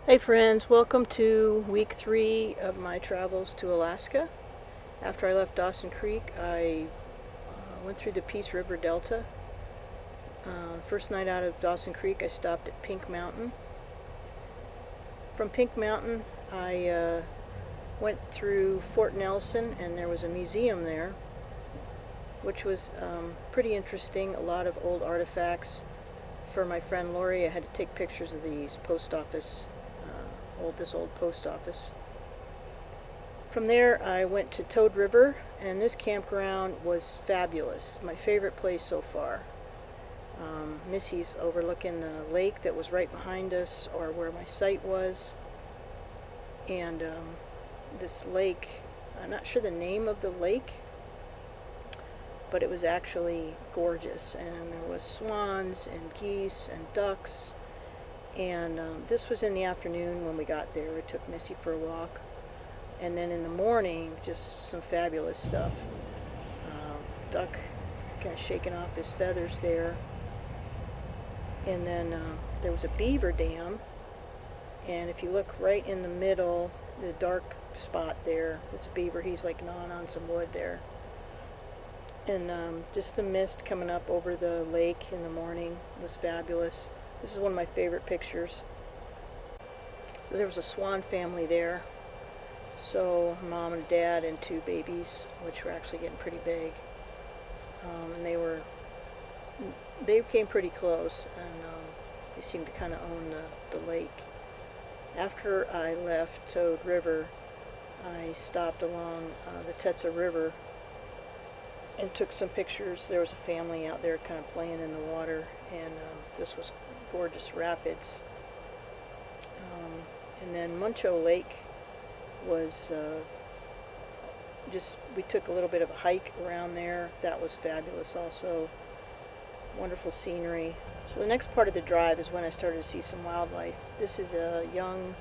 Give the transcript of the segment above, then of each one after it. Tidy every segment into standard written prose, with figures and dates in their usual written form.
Hey friends, welcome to week 3 of my travels to Alaska. After I left Dawson Creek, I went through the Peace River Delta. First night out of Dawson Creek, I stopped at Pink Mountain. From Pink Mountain, I went through Fort Nelson, and there was a museum there, which was pretty interesting. A lot of old artifacts. For my friend Lori, I had to take pictures of these post office this old post office. From there I went to Toad River, and this campground was fabulous. My favorite place so far. Missy's overlooking the lake that was right behind us, or where my site was. And this lake, I'm not sure the name of the lake, but it was actually gorgeous, and there was swans and geese and ducks. And this was in the afternoon when we got there. I took Missy for a walk. And then in the morning, just some fabulous stuff. Duck kind of shaking off his feathers there. And then there was a beaver dam. And if you look right in the middle, the dark spot there, it's a beaver. He's like gnawing on some wood there. And just the mist coming up over the lake in the morning was fabulous. This is one of my favorite pictures. So there was a swan family there. So mom and dad and 2 babies, which were actually getting pretty big. And they came pretty close, and they seemed to kind of own the lake. After I left Toad River, I stopped along the Tetsa River and took some pictures. There was a family out there kind of playing in the water, and this was gorgeous rapids. And then Muncho Lake was we took a little bit of a hike around there. That was fabulous also. Wonderful scenery. So the next part of the drive is when I started to see some wildlife. This is a young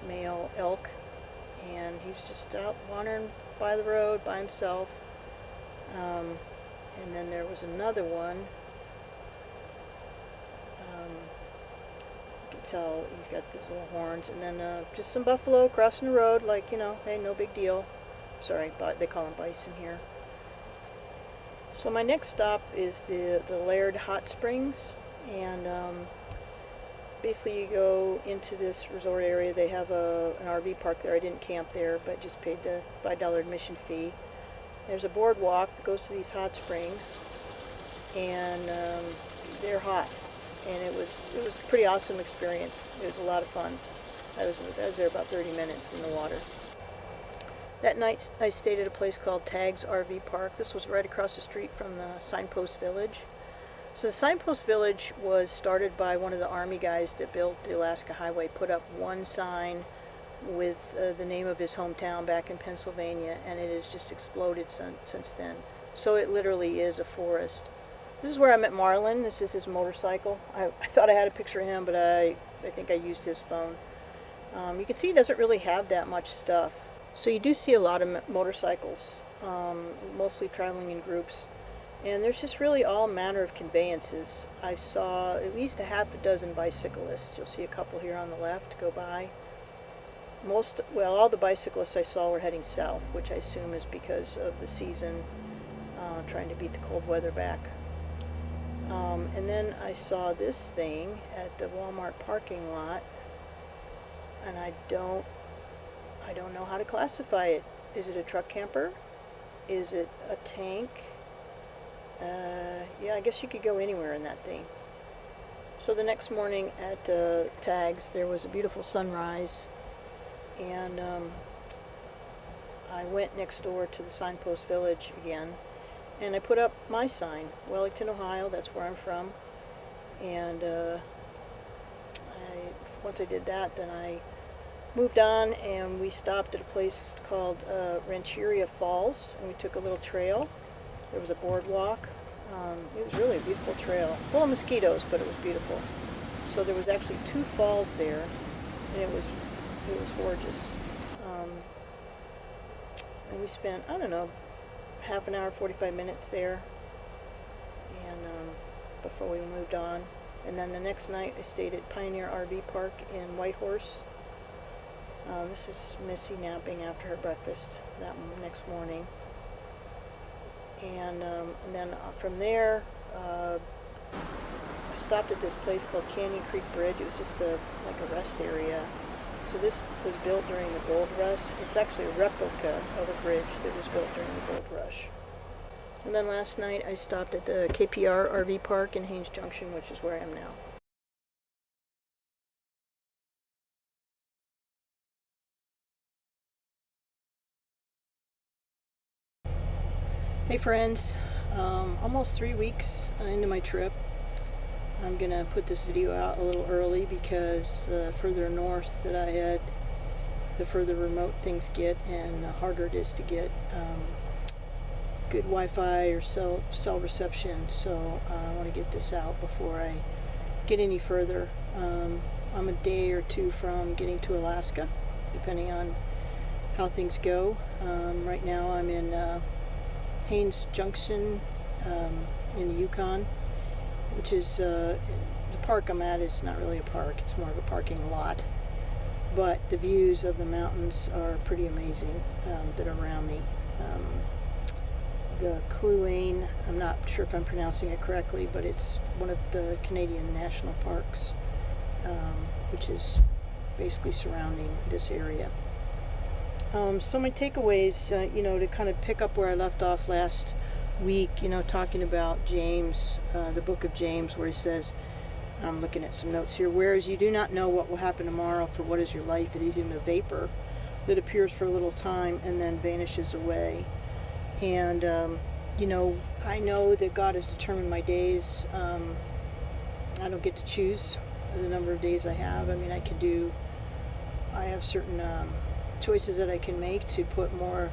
male elk, and he's just out wandering by the road by himself. And then there was another one. You can tell he's got these little horns. And then just some buffalo crossing the road, like, hey, no big deal. Sorry, but they call them bison here. So my next stop is the Laird Hot Springs. And basically you go into this resort area. They have an RV park there. I didn't camp there, but just paid the $5 admission fee. There's a boardwalk that goes to these hot springs, and they're hot, and it was a pretty awesome experience. It was a lot of fun. I was there about 30 minutes in the water. That night I stayed at a place called Tagg's RV Park. This was right across the street from the Signpost Village. So the Signpost Village was started by one of the Army guys that built the Alaska Highway. Put up one sign with the name of his hometown back in Pennsylvania, and it has just exploded since then. So it literally is a forest. This is where I met Marlin. This is his motorcycle. I thought I had a picture of him, but I think I used his phone. You can see he doesn't really have that much stuff. So you do see a lot of motorcycles, mostly traveling in groups. And there's just really all manner of conveyances. I saw at least a half a dozen bicyclists. You'll see a couple here on the left go by. All the bicyclists I saw were heading south, which I assume is because of the season, trying to beat the cold weather back. And then I saw this thing at the Walmart parking lot, and I don't know how to classify it. Is it a truck camper? Is it a tank? Yeah, I guess you could go anywhere in that thing. So the next morning at Tags, there was a beautiful sunrise. And I went next door to the Signpost Village again, and I put up my sign, Wellington, Ohio. That's where I'm from. And once I did that, then I moved on, and we stopped at a place called Rancheria Falls, and we took a little trail. There was a boardwalk. It was really a beautiful trail, full of mosquitoes, but it was beautiful. So there was actually 2 falls there, and it was gorgeous. And we spent, I don't know, half an hour, 45 minutes there, and before we moved on. And then the next night I stayed at Pioneer RV Park in Whitehorse. This is Missy napping after her breakfast that next morning. And then from there, I stopped at this place called Canyon Creek Bridge. It was just like a rest area. So this was built during the gold rush. It's actually a replica of a bridge that was built during the gold rush. And then last night I stopped at the KPR RV Park in Haines Junction, which is where I am now. Hey friends, almost 3 weeks into my trip. I'm gonna put this video out a little early because the further north that I head, the further remote things get and the harder it is to get good Wi-Fi or cell reception. So I want to get this out before I get any further. I'm a day or two from getting to Alaska, depending on how things go. Right now I'm in Haines Junction in the Yukon, which is the park I'm at is not really a park, it's more of a parking lot, but the views of the mountains are pretty amazing that are around me. The Kluane, I'm not sure if I'm pronouncing it correctly, but it's one of the Canadian national parks, which is basically surrounding this area. So my takeaways, to kind of pick up where I left off last week, talking about James, the book of James, where he says, I'm looking at some notes here, whereas you do not know what will happen tomorrow, for what is your life? It is even a vapor that appears for a little time and then vanishes away. And, I know that God has determined my days. I don't get to choose the number of days I have. I mean, I have certain choices that I can make to put more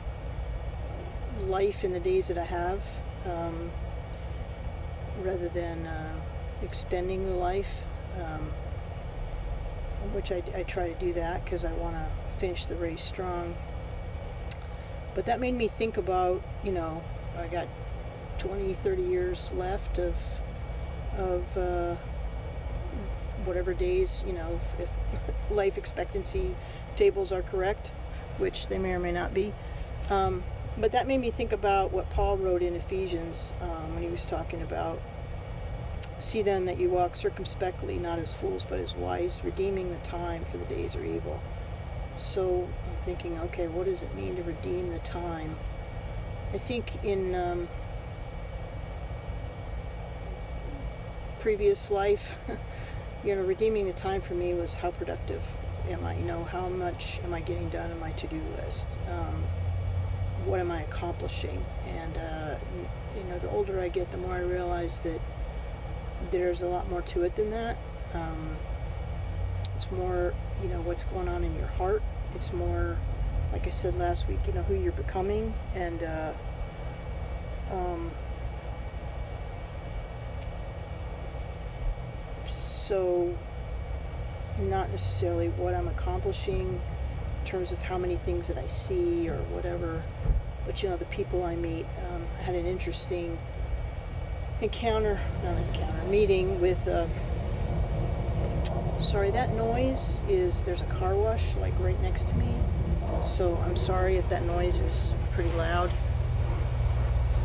life in the days that I have, rather than extending the life, which I try to do that because I want to finish the race strong. But that made me think about, I got 20, 30 years left of whatever days, if life expectancy tables are correct, which they may or may not be. But that made me think about what Paul wrote in Ephesians when he was talking about, see then that you walk circumspectly, not as fools, but as wise, redeeming the time, for the days are evil. So I'm thinking, okay, what does it mean to redeem the time? I think in previous life, redeeming the time for me was how productive am I? How much am I getting done on my to-do list? What am I accomplishing? And the older I get, the more I realize that there's a lot more to it than that. It's more, what's going on in your heart. It's more, like I said last week, who you're becoming, and so not necessarily what I'm accomplishing in terms of how many things that I see or whatever, but the people I meet. I had an interesting meeting with sorry, that noise is, there's a car wash like right next to me, so I'm sorry if that noise is pretty loud.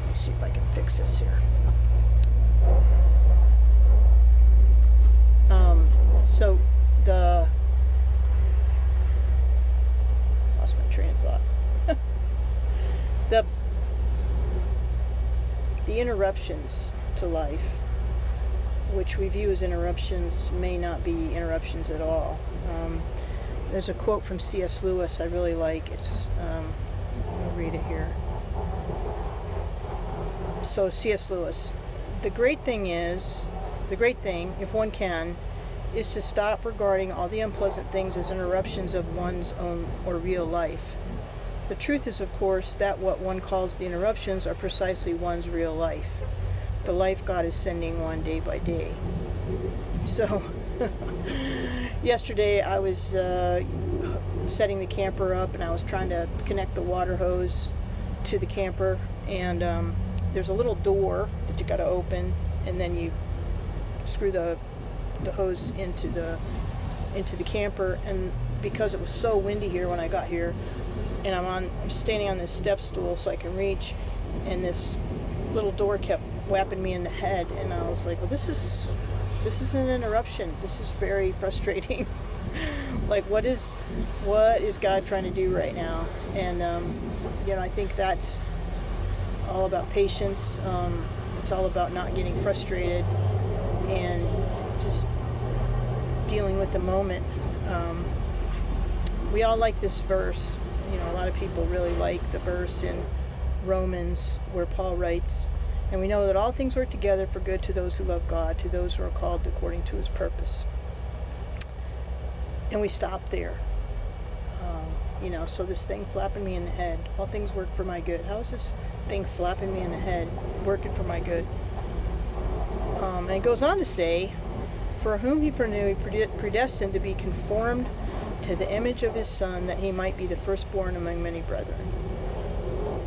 Let me see if I can fix this here. So lost my train of thought. the interruptions to life, which we view as interruptions, may not be interruptions at all. There's a quote from C.S. Lewis I really like. I'll read it here. So C.S. Lewis, the great thing, if one can, is to stop regarding all the unpleasant things as interruptions of one's own or real life. The truth is, of course, that what one calls the interruptions are precisely one's real life, the life God is sending one day by day. So, yesterday I was setting the camper up, and I was trying to connect the water hose to the camper, and there's a little door that you got to open, and then you screw the hose into the into the camper, and because it was so windy here when I got here, and I'm standing on this step stool so I can reach, and this little door kept whapping me in the head, and I was like, well, this is an interruption. This is very frustrating. Like, what is God trying to do right now? And I think that's all about patience. It's all about not getting frustrated and just dealing with the moment. We all like this verse. A lot of people really like the verse in Romans where Paul writes, and we know that all things work together for good to those who love God, to those who are called according to his purpose. And we stop there. So this thing flapping me in the head, all things work for my good. How is this thing flapping me in the head working for my good? And it goes on to say, for whom he foreknew, he predestined to be conformed to the image of his Son, that he might be the firstborn among many brethren.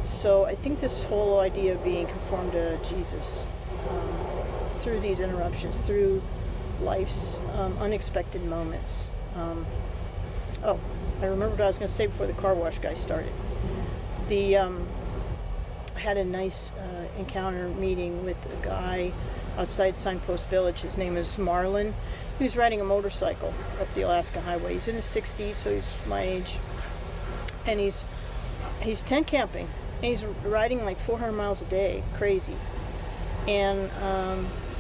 So I think this whole idea of being conformed to Jesus through these interruptions, through life's unexpected moments. I remember what I was going to say before the car wash guy started. I had a nice encounter meeting with a guy outside Signpost Village. His name is Marlon. He was riding a motorcycle up the Alaska Highway. He's in his 60s, so he's my age. And he's tent camping. And he's riding like 400 miles a day. Crazy. And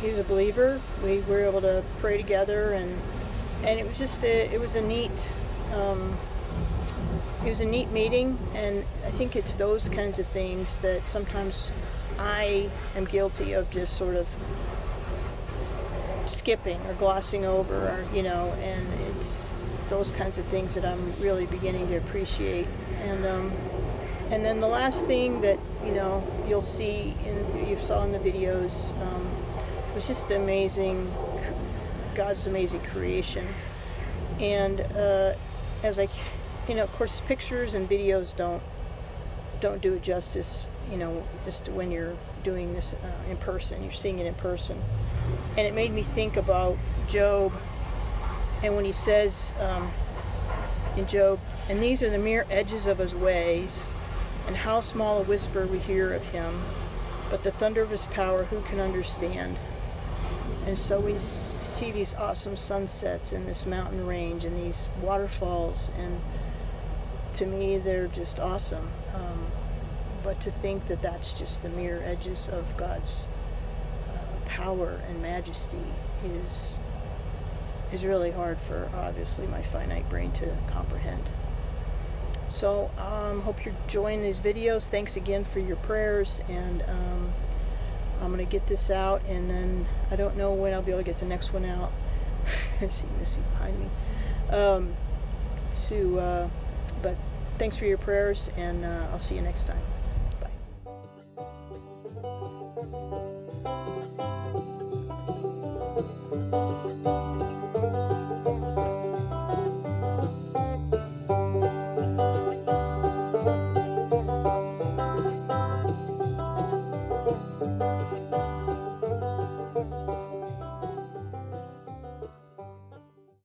he's a believer. We were able to pray together, and it was just it was a neat meeting. And I think it's those kinds of things that sometimes I am guilty of just sort of skipping or glossing over, or, and it's those kinds of things that I'm really beginning to appreciate. And then the last thing that you'll see you saw in the videos was just amazing, God's amazing creation. And as of course, pictures and videos don't do it justice. Just when you're doing this in person, you're seeing it in person. And it made me think about Job, and when he says in Job, and these are the mere edges of his ways, and how small a whisper we hear of him, but the thunder of his power who can understand? And so we see these awesome sunsets in this mountain range and these waterfalls, and to me they're just awesome. But to think that that's just the mere edges of God's power and majesty is really hard for, obviously, my finite brain to comprehend. So hope you're enjoying these videos. Thanks again for your prayers, and I'm going to get this out, and then I don't know when I'll be able to get the next one out. I see Missy behind me. But thanks for your prayers, and I'll see you next time.